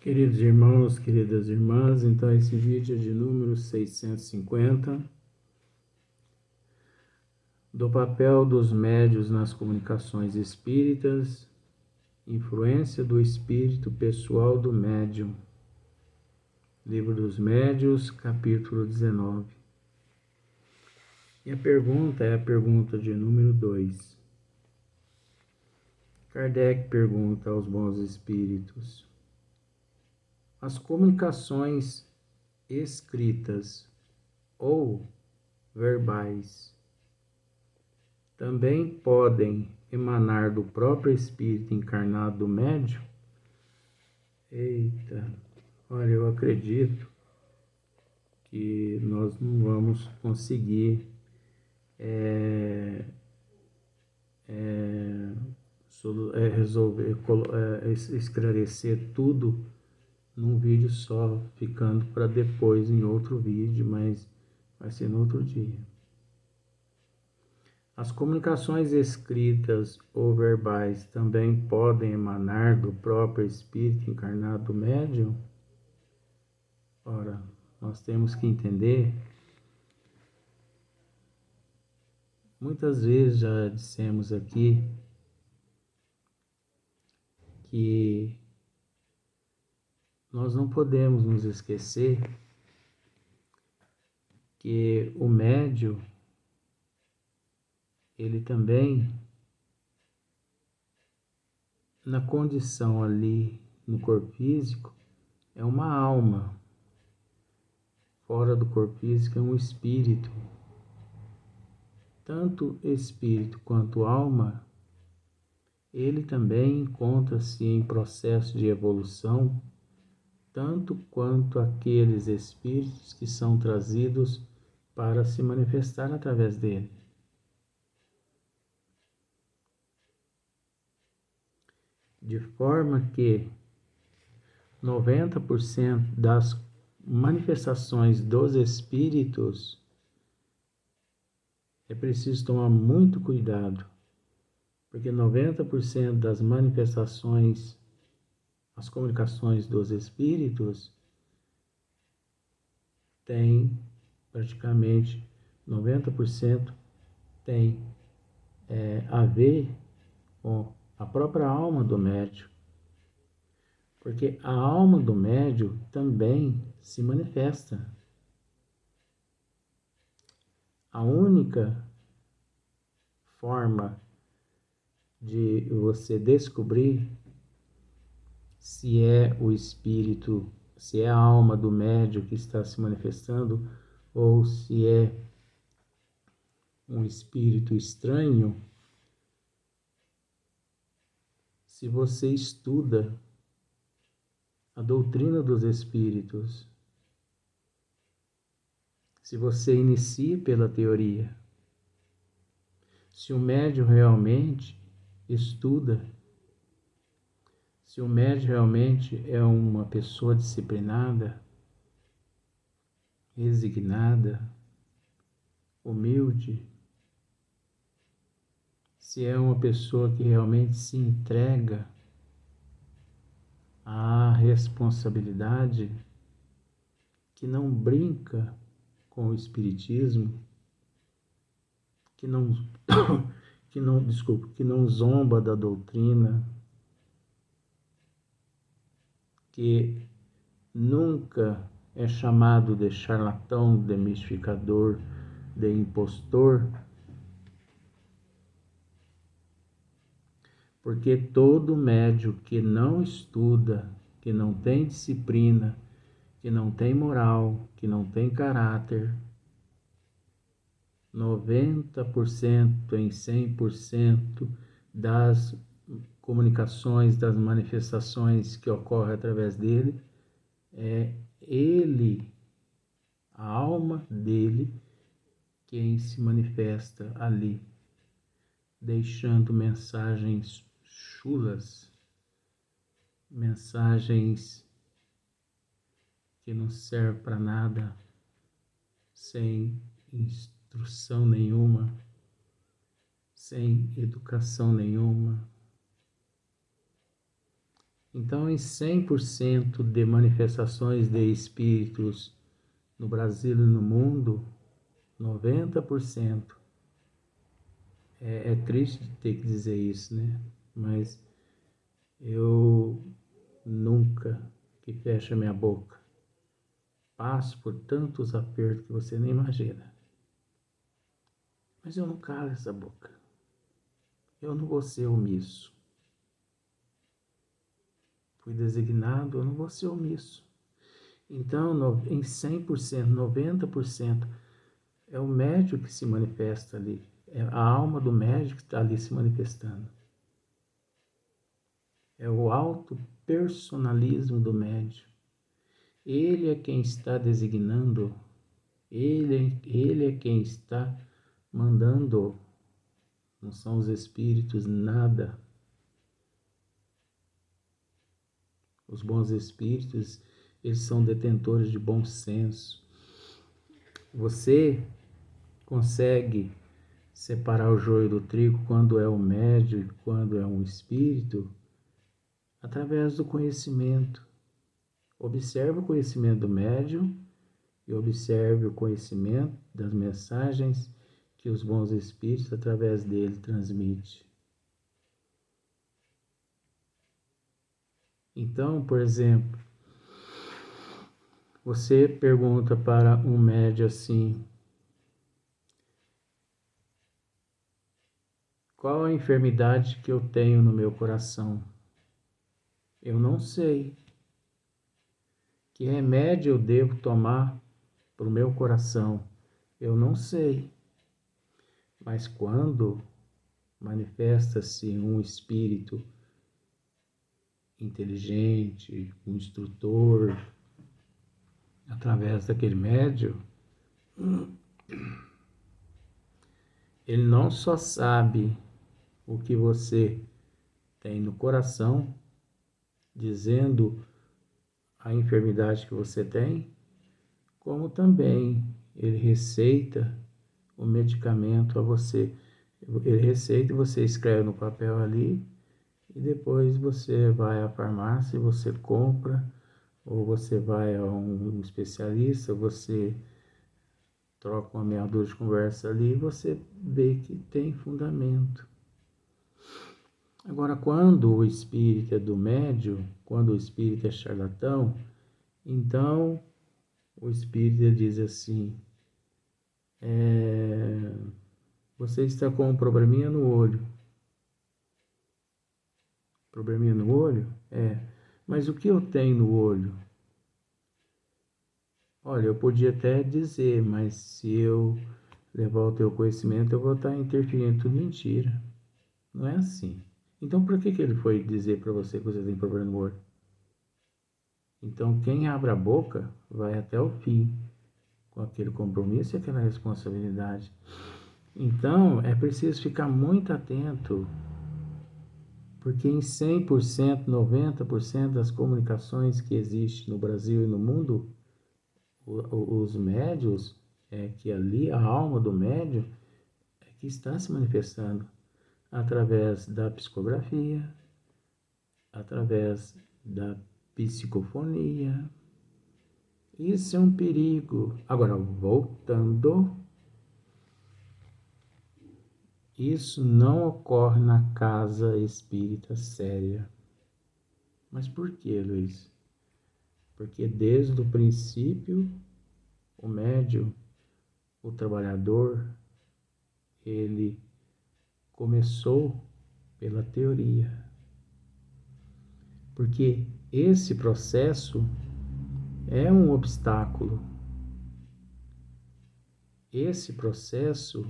Queridos irmãos, queridas irmãs, então esse vídeo é de número 650, do papel dos médiuns nas comunicações espíritas, influência do espírito pessoal do médium, Livro dos Médiuns, capítulo 19. E a pergunta é a pergunta de número 2. Kardec pergunta aos bons espíritos: as comunicações escritas ou verbais também podem emanar do próprio espírito encarnado do médium? Eita, olha, eu acredito que nós não vamos conseguir resolver, esclarecer tudo num vídeo só, ficando para depois em outro vídeo, mas vai ser no outro dia. As comunicações escritas ou verbais também podem emanar do próprio espírito encarnado do médium? Ora, nós temos que entender, muitas vezes já dissemos aqui, que nós não podemos nos esquecer que o médium, ele também, na condição ali no corpo físico, é uma alma. Fora do corpo físico é um espírito. Tanto espírito quanto alma, ele também encontra-se em processo de evolução, tanto quanto aqueles espíritos que são trazidos para se manifestar através dele. De forma que 90% das manifestações dos espíritos é preciso tomar muito cuidado, porque 90% das manifestações, as comunicações dos espíritos, tem praticamente 90% tem a ver com a própria alma do médium, porque a alma do médium também se manifesta. A única forma de você descobrir se é o espírito, se é a alma do médium que está se manifestando ou se é um espírito estranho, se você estuda a doutrina dos espíritos, se você inicia pela teoria, se o médium realmente estuda, se o médium realmente é uma pessoa disciplinada, resignada, humilde, se é uma pessoa que realmente se entrega à responsabilidade, que não brinca com o espiritismo, que não zomba da doutrina, que nunca é chamado de charlatão, de mistificador, de impostor, porque todo médium que não estuda, que não tem disciplina, que não tem moral, que não tem caráter, 90% em 100% das comunicações, das manifestações que ocorrem através dele, é ele, a alma dele, quem se manifesta ali, deixando mensagens chulas, mensagens que não servem para nada, sem instrução nenhuma, sem educação nenhuma. Então, em 100% de manifestações de espíritos no Brasil e no mundo, 90%, é triste ter que dizer isso, né? Mas eu nunca que fecho a minha boca. Passo por tantos apertos que você nem imagina. Mas eu não calo essa boca. Eu não vou ser omisso. Fui designado, eu não vou ser omisso. Então, em 100%, 90%, é o médium que se manifesta ali. É a alma do médium que está ali se manifestando. É o auto-personalismo do médium. Ele é quem está designando, ele é quem está mandando. Não são os espíritos, nada. Os bons espíritos, eles são detentores de bom senso. Você consegue separar o joio do trigo quando é um médium e quando é um espírito? Através do conhecimento. Observe o conhecimento do médium e observe o conhecimento das mensagens que os bons espíritos através dele transmitem. Então, por exemplo, você pergunta para um médium assim: qual a enfermidade que eu tenho no meu coração? Eu não sei. Que remédio eu devo tomar para o meu coração? Eu não sei. Mas quando manifesta-se um espírito inteligente, um instrutor, através daquele médium, ele não só sabe o que você tem no coração, dizendo a enfermidade que você tem, como também ele receita o medicamento a você. Ele receita e você escreve no papel ali, e depois você vai à farmácia e você compra, ou você vai a um especialista, você troca uma meia dúzia de conversa ali e você vê que tem fundamento. Agora, quando o espírito é do médium, quando o espírito é charlatão, então o espírito diz assim: você está com um probleminha no olho. Probleminha no olho? Mas o que eu tenho no olho? Olha, eu podia até dizer, mas se eu levar o teu conhecimento, eu vou estar interferindo. Tudo mentira. Não é assim. Então, por que ele foi dizer para você que você tem problema no olho? Então, quem abre a boca vai até o fim, com aquele compromisso e aquela responsabilidade. Então, é preciso ficar muito atento, porque em 100%, 90% das comunicações que existem no Brasil e no mundo, os médios, que ali a alma do médio é que está se manifestando através da psicografia, através da psicofonia. Isso é um perigo. Agora, voltando, isso não ocorre na casa espírita séria. Mas por que, Luiz? Porque desde o princípio, o médium, o trabalhador, ele começou pela teoria. Porque esse processo é um obstáculo. Esse processo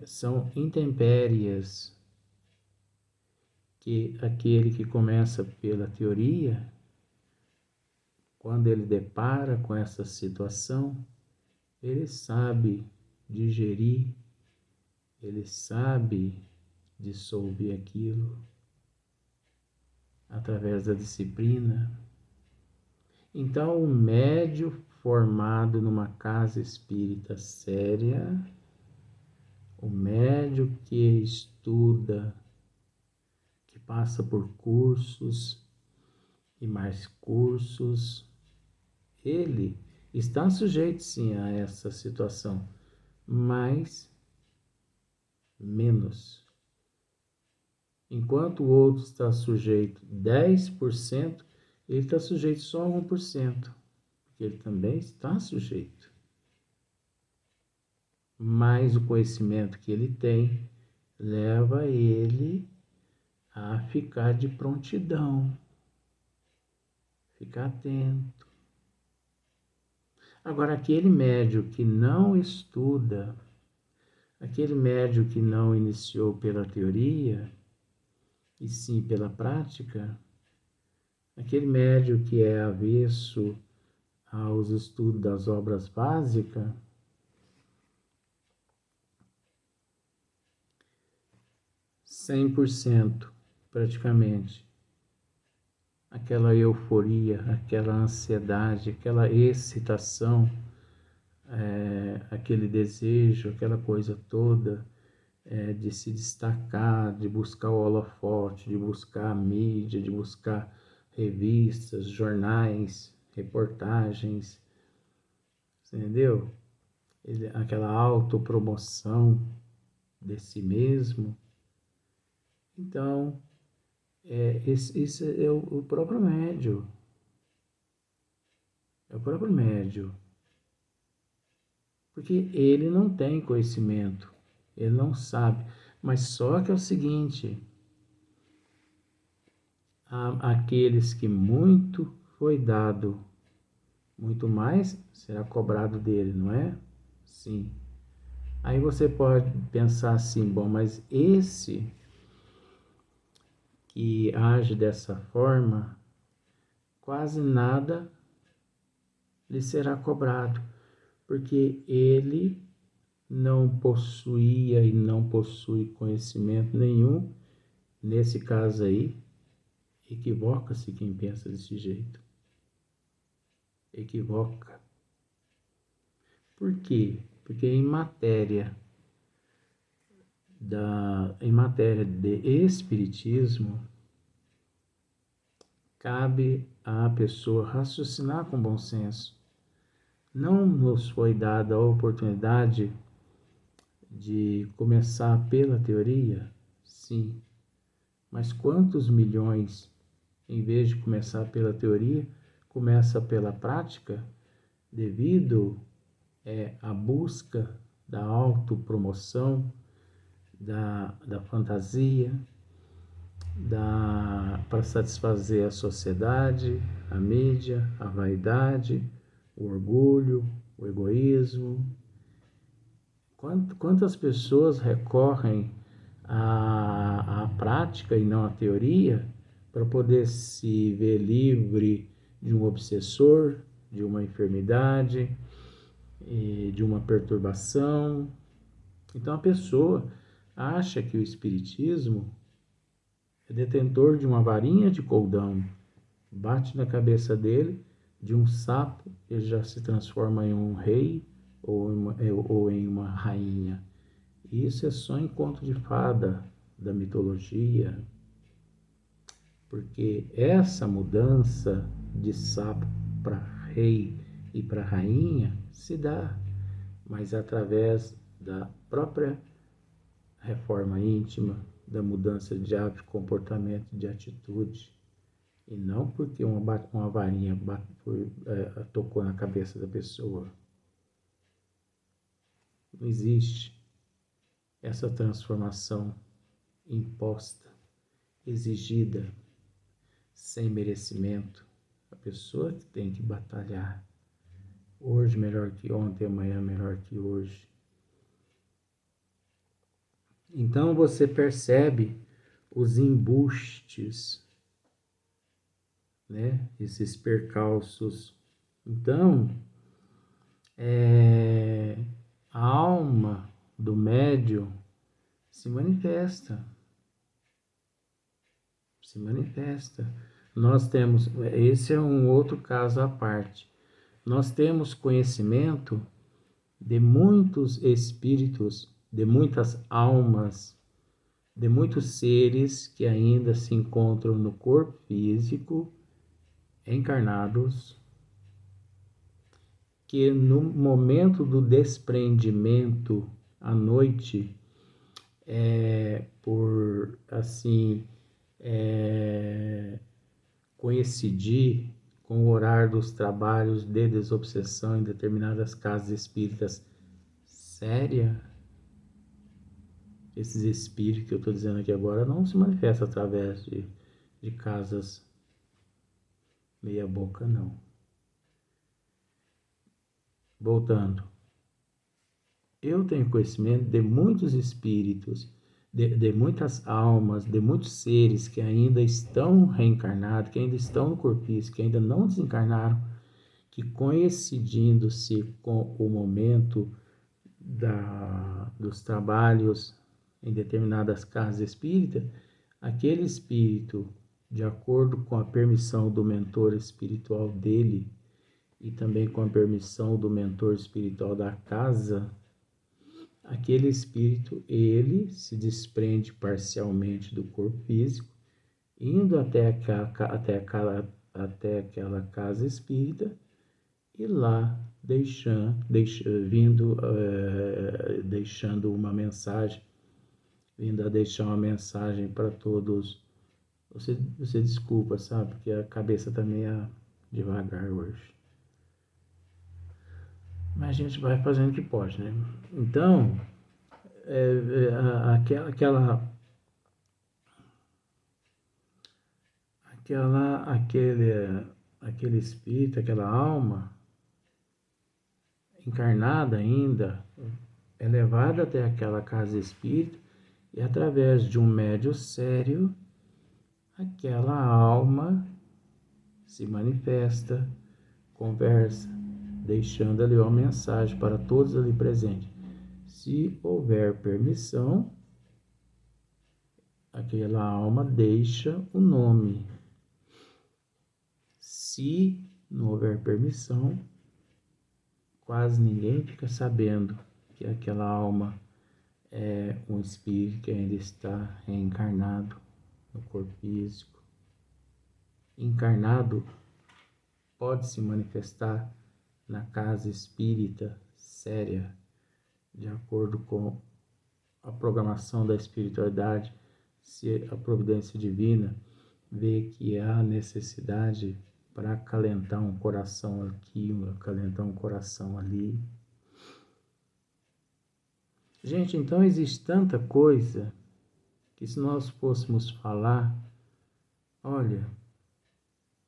são intempéries que aquele que começa pela teoria, quando ele depara com essa situação, ele sabe digerir, ele sabe dissolver aquilo através da disciplina. Então, o médium formado numa casa espírita séria, o médium que estuda, que passa por cursos e mais cursos, ele está sujeito sim a essa situação, mas menos. Enquanto o outro está sujeito 10%, ele está sujeito só a 1%, porque ele também está sujeito. Mas o conhecimento que ele tem leva ele a ficar de prontidão, ficar atento. Agora, aquele médium que não estuda, aquele médium que não iniciou pela teoria, e sim pela prática, aquele médium que é avesso aos estudos das obras básicas, 100% praticamente, aquela euforia, aquela ansiedade, aquela excitação, aquele desejo, aquela coisa toda, de se destacar, de buscar o holofote, de buscar a mídia, de buscar revistas, jornais, reportagens, entendeu? Aquela autopromoção de si mesmo. Então, isso é o próprio médium. É o próprio médium. Porque ele não tem conhecimento, ele não sabe. Mas só que é o seguinte, aqueles que muito foi dado, muito mais será cobrado dele, não é? Sim. Aí você pode pensar assim, bom, mas esse que age dessa forma, quase nada lhe será cobrado, porque ele não possuía e não possui conhecimento nenhum. Nesse caso aí, equivoca-se quem pensa desse jeito. Equivoca. Por quê? Porque em matéria de espiritismo, cabe à pessoa raciocinar com bom senso. Não nos foi dada a oportunidade de começar pela teoria? Sim. Mas quantos milhões, em vez de começar pela teoria, começa pela prática, devido à busca da autopromoção, da fantasia, para satisfazer a sociedade, a mídia, a vaidade, o orgulho, o egoísmo. Quantas pessoas recorrem à prática e não à teoria para poder se ver livre de um obsessor, de uma enfermidade, de uma perturbação? Então a pessoa acha que o espiritismo é detentor de uma varinha de coldão, bate na cabeça dele, de um sapo, ele já se transforma em um rei ou em uma rainha. Isso é só em conto de fada da mitologia, porque essa mudança de sapo para rei e para rainha se dá, mas através da própria reforma íntima, da mudança de hábito, comportamento, de atitude, e não porque uma varinha tocou na cabeça da pessoa. Não existe essa transformação imposta, exigida, sem merecimento. A pessoa que tem que batalhar. Hoje melhor que ontem, amanhã melhor que hoje. Então você percebe os embustes, né? Esses percalços. Então, a alma do médium se manifesta. Se manifesta. Nós temos, esse é um outro caso à parte. Nós temos conhecimento de muitos espíritos, de muitas almas, de muitos seres que ainda se encontram no corpo físico, encarnados, que no momento do desprendimento à noite, por assim coincidir com o horário dos trabalhos de desobsessão em determinadas casas espíritas sérias, esses espíritos que eu estou dizendo aqui agora não se manifestam através de casas meia boca, não. Voltando, eu tenho conhecimento de muitos espíritos, de muitas almas, de muitos seres que ainda estão reencarnados, que ainda estão no corpo físico, que ainda não desencarnaram, que coincidindo-se com o momento dos trabalhos em determinadas casas espíritas, aquele espírito, de acordo com a permissão do mentor espiritual dele e também com a permissão do mentor espiritual da casa, aquele espírito, ele se desprende parcialmente do corpo físico, indo até aquela casa espírita e lá deixando uma mensagem, vindo a deixar uma mensagem para todos. Você desculpa, sabe? Porque a cabeça tá meio devagar hoje. Mas a gente vai fazendo o que pode, né? Então, aquele espírito, aquela alma encarnada ainda, é levada até aquela casa espírita e através de um médium sério, aquela alma se manifesta, conversa, deixando ali uma mensagem para todos ali presentes. Se houver permissão, aquela alma deixa o nome. Se não houver permissão, quase ninguém fica sabendo que aquela alma é um espírito que ainda está reencarnado no corpo físico. Encarnado pode se manifestar na casa espírita séria, de acordo com a programação da espiritualidade. Se a providência divina vê que há necessidade para acalentar um coração aqui, acalentar um coração ali. Gente, então existe tanta coisa que se nós fôssemos falar, olha,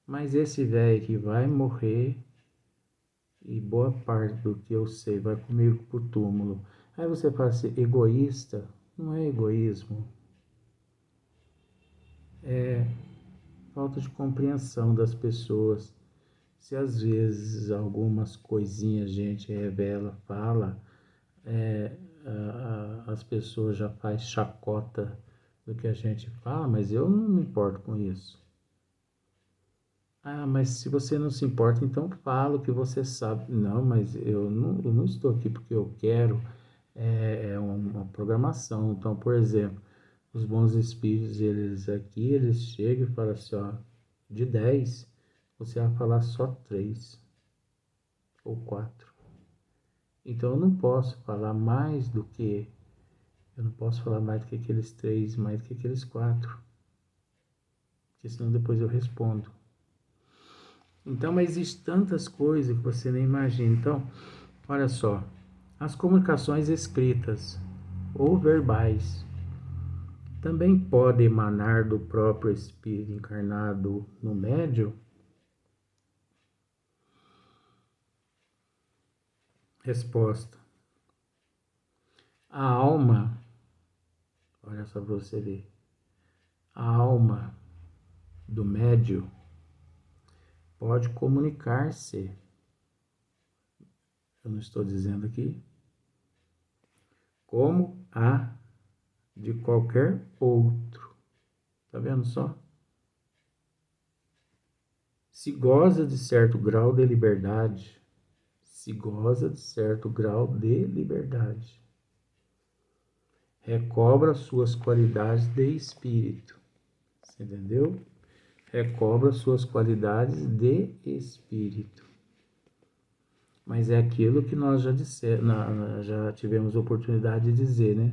mas esse velho que vai morrer e boa parte do que eu sei vai comigo pro túmulo. Aí você fala assim, egoísta? Não é egoísmo. É falta de compreensão das pessoas. Se às vezes algumas coisinhas a gente revela, fala, as pessoas já fazem chacota do que a gente fala, mas eu não me importo com isso. Ah, mas se você não se importa, então fala o que você sabe. Não, mas eu não estou aqui porque eu quero, é uma programação. Então, por exemplo, os bons espíritos, eles chegam e falam assim, ó, de 10, você vai falar só 3 ou 4. Então eu não posso falar mais do que aqueles 3, mais do que aqueles 4, porque senão depois eu respondo. Então, mas existem tantas coisas que você nem imagina. Então, olha só, as comunicações escritas ou verbais também podem emanar do próprio espírito encarnado no médium? Resposta: a alma, olha só para você ver, a alma do médium pode comunicar-se, eu não estou dizendo aqui, como a de qualquer outro. Tá vendo só? Se goza de certo grau de liberdade, recobra suas qualidades de espírito. Você entendeu? Recobra suas qualidades de espírito. Mas é aquilo que nós já tivemos oportunidade de dizer, né?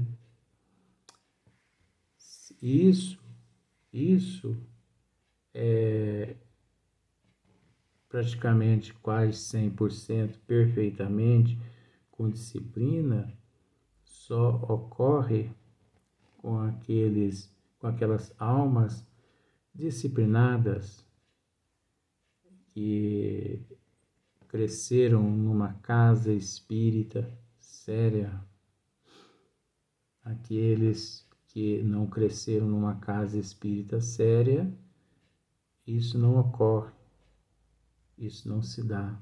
Isso é praticamente quase 100% perfeitamente com disciplina, só ocorre com aquelas almas disciplinadas que cresceram numa casa espírita séria. Aqueles que não cresceram numa casa espírita séria, isso não ocorre, isso não se dá.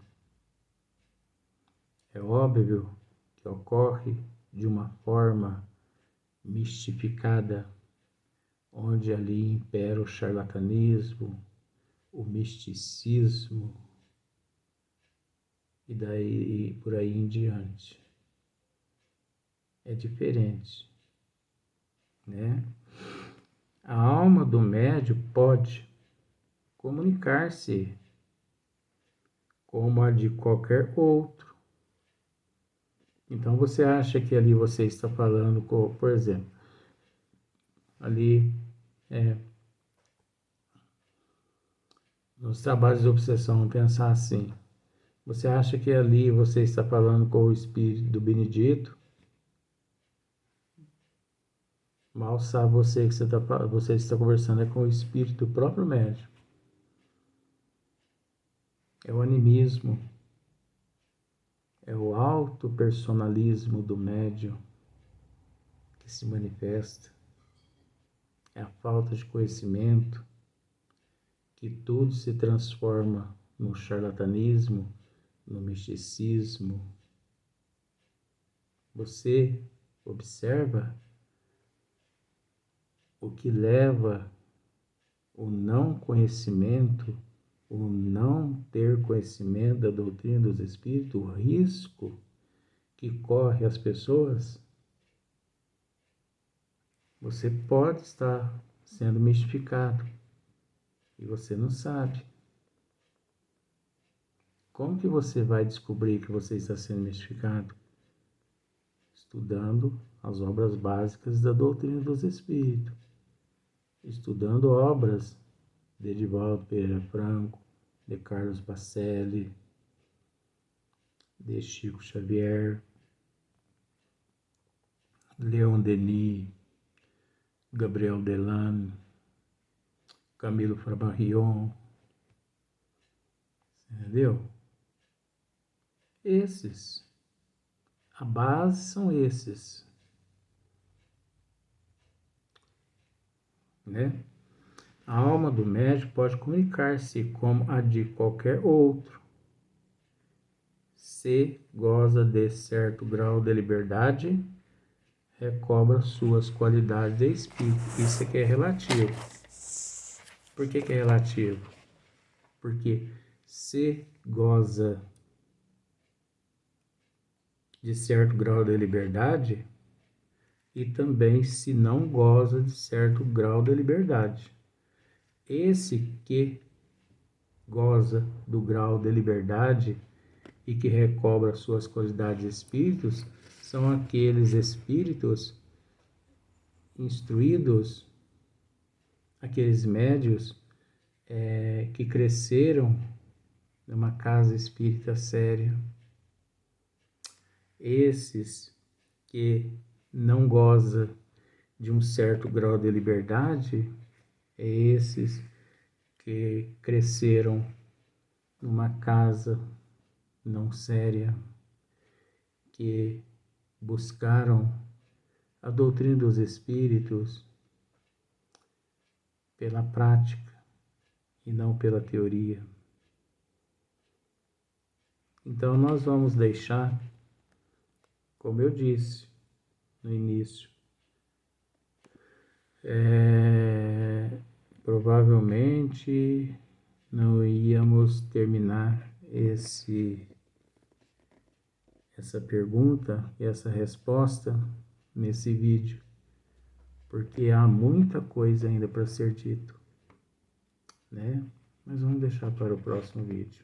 É óbvio que ocorre de uma forma mistificada, onde ali impera o charlatanismo, o misticismo e daí por aí em diante. É diferente, né? A alma do médium pode comunicar-se como a de qualquer outro. Então você acha que ali você está falando com, por exemplo, ali nos trabalhos de obsessão, vamos pensar assim. Você acha que ali você está falando com o espírito do Benedito? Mal sabe você que você está conversando é com o espírito do próprio médium. É o animismo, é o autopersonalismo do médium que se manifesta. É a falta de conhecimento, que tudo se transforma no charlatanismo, no misticismo. Você observa o que leva o não conhecimento, o não ter conhecimento da doutrina dos espíritos, o risco que corre as pessoas. Você pode estar sendo mistificado e você não sabe. Como que você vai descobrir que você está sendo mistificado? Estudando as obras básicas da doutrina dos espíritos, estudando obras de Edivaldo Pereira Franco, de Carlos Bacelli, de Chico Xavier, Leon Denis, Gabriel Delane, Camilo Flammarion, entendeu? A base são esses, né? A alma do médium pode comunicar-se como a de qualquer outro, se goza de certo grau de liberdade, recobra suas qualidades de espírito. Isso aqui é relativo. Por que é relativo? Porque se goza de certo grau de liberdade e também se não goza de certo grau de liberdade. Esse que goza do grau de liberdade e que recobra suas qualidades de espíritos são aqueles espíritos instruídos, aqueles médios que cresceram numa casa espírita séria. Esses que não goza de um certo grau de liberdade, esses que cresceram numa casa não séria, que buscaram a doutrina dos espíritos pela prática e não pela teoria. Então nós vamos deixar, como eu disse no início, provavelmente não íamos terminar essa pergunta e essa resposta nesse vídeo, porque há muita coisa ainda para ser dito, né? Mas vamos deixar para o próximo vídeo.